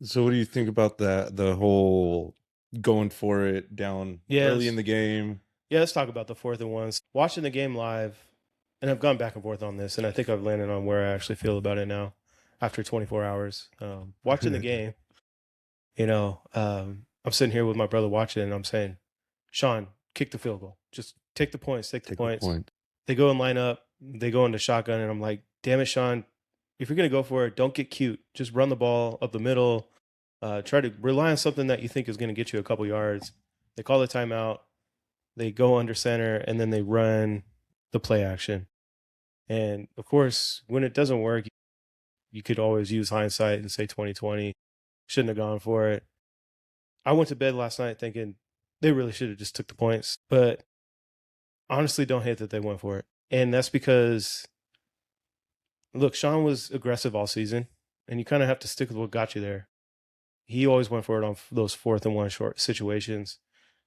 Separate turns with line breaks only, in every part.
So what do you think about that? The whole going for it down early in
Yes.
the game.
Yeah, let's talk about the 4th and 1s. Watching the game live, and I've gone back and forth on this, and I think I've landed on where I actually feel about it now after 24 hours. Watching the game, I'm sitting here with my brother watching it, and I'm saying, Sean, kick the field goal. Just take the points, take the
Take the
points.
point.
They go and line up, they go into shotgun, and I'm like, damn it, Sean, if you're going to go for it, don't get cute. Just run the ball up the middle. Try to rely on something that you think is going to get you a couple yards. They call the timeout. They go under center, and then they run the play action. And of course, when it doesn't work, you could always use hindsight and say 2020 shouldn't have gone for it. I went to bed last night thinking they really should have just took the points, but honestly don't hate that they went for it. And that's because look, Sean was aggressive all season, and you kind of have to stick with what got you there. He always went for it on those 4th and 1 short situations.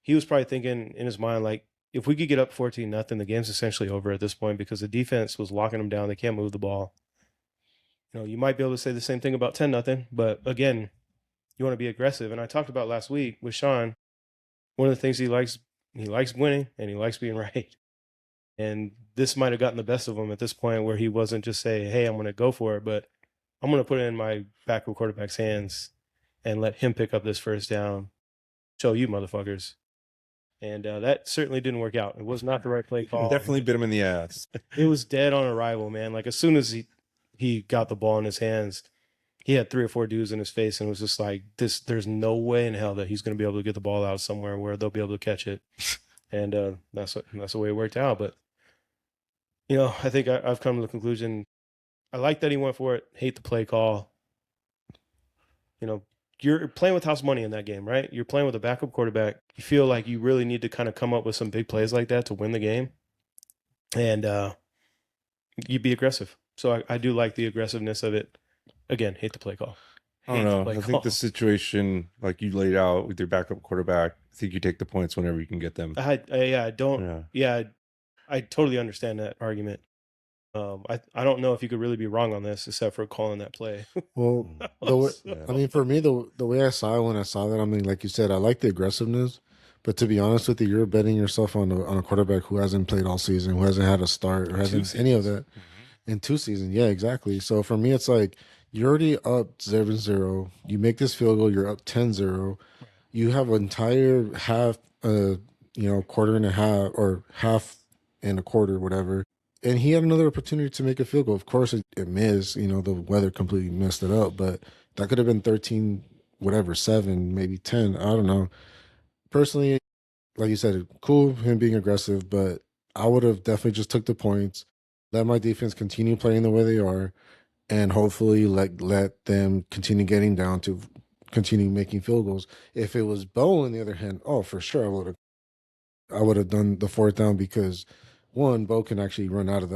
He was probably thinking in his mind, like, if we could get up 14-0, the game's essentially over at this point because the defense was locking them down. They can't move the ball. You might be able to say the same thing about 10-0, but again, you want to be aggressive. And I talked about last week with Sean, one of the things he likes winning and he likes being right. And this might have gotten the best of him at this point where he wasn't just saying, hey, I'm going to go for it, but I'm going to put it in my backup quarterback's hands and let him pick up this first down. Show you motherfuckers. And that certainly didn't work out. It was not the right play call.
Definitely bit him in the ass.
It was dead on arrival, man. Like as soon as he got the ball in his hands, he had 3 or 4 dudes in his face and was just like, this, there's no way in hell that he's going to be able to get the ball out somewhere where they'll be able to catch it. And that's the way it worked out. But, I think I've come to the conclusion. I like that he went for it. Hate the play call. You're playing with house money in that game, right? You're playing with a backup quarterback. You feel like you really need to kind of come up with some big plays like that to win the game. And you be aggressive. So I do like the aggressiveness of it. Again, hate the play call.
I don't know. I think the situation like you laid out with your backup quarterback, I think you take the points whenever you can get them.
I don't. Yeah, I totally understand that argument. I don't know if you could really be wrong on this, except for calling that play.
Well, I mean, for me, the way I saw it when I saw that, I mean, like you said, I like the aggressiveness, but to be honest with you, you're betting yourself on a quarterback who hasn't played all season, who hasn't had a start, or hasn't any of that in 2 seasons. Yeah, exactly. So for me, it's like you're already up 7-0. You make this field goal, you're up 10-0. You have an entire half, quarter and a half or half and a quarter, whatever. And he had another opportunity to make a field goal. Of course, it missed. The weather completely messed it up. But that could have been 13, whatever, 7, maybe 10. I don't know. Personally, like you said, cool him being aggressive, but I would have definitely just took the points, let my defense continue playing the way they are, and hopefully let them continue getting down to continue making field goals. If it was Bo, on the other hand, oh, for sure, I would have done the 4th down because one, Bo can actually run out of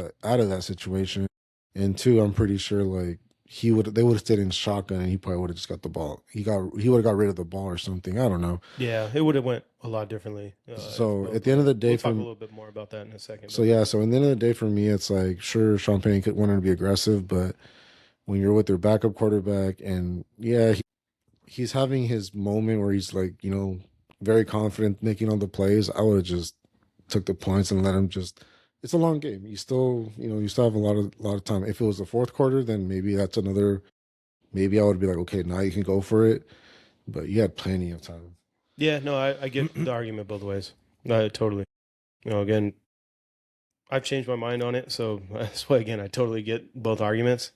that situation, and two, I'm pretty sure like they would have stayed in shotgun and he probably would have just got the ball. He would have got rid of the ball or something. I don't know.
Yeah, it would have went a lot differently.
So at the end of the day,
we'll talk a little bit more about that in a second.
So yeah, so at the end of the day, for me, it's like sure, Sean Payton could want to be aggressive, but when you're with your backup quarterback, and yeah, he's having his moment where he's like very confident making all the plays, I would have just took the points and let him just. It's a long game. You still have a lot of time. If it was the 4th quarter, then maybe that's another. Maybe I would be like, okay, now you can go for it. But you had plenty of time.
Yeah, no, I get the argument both ways. Totally. Again, I've changed my mind on it, so that's why again I totally get both arguments.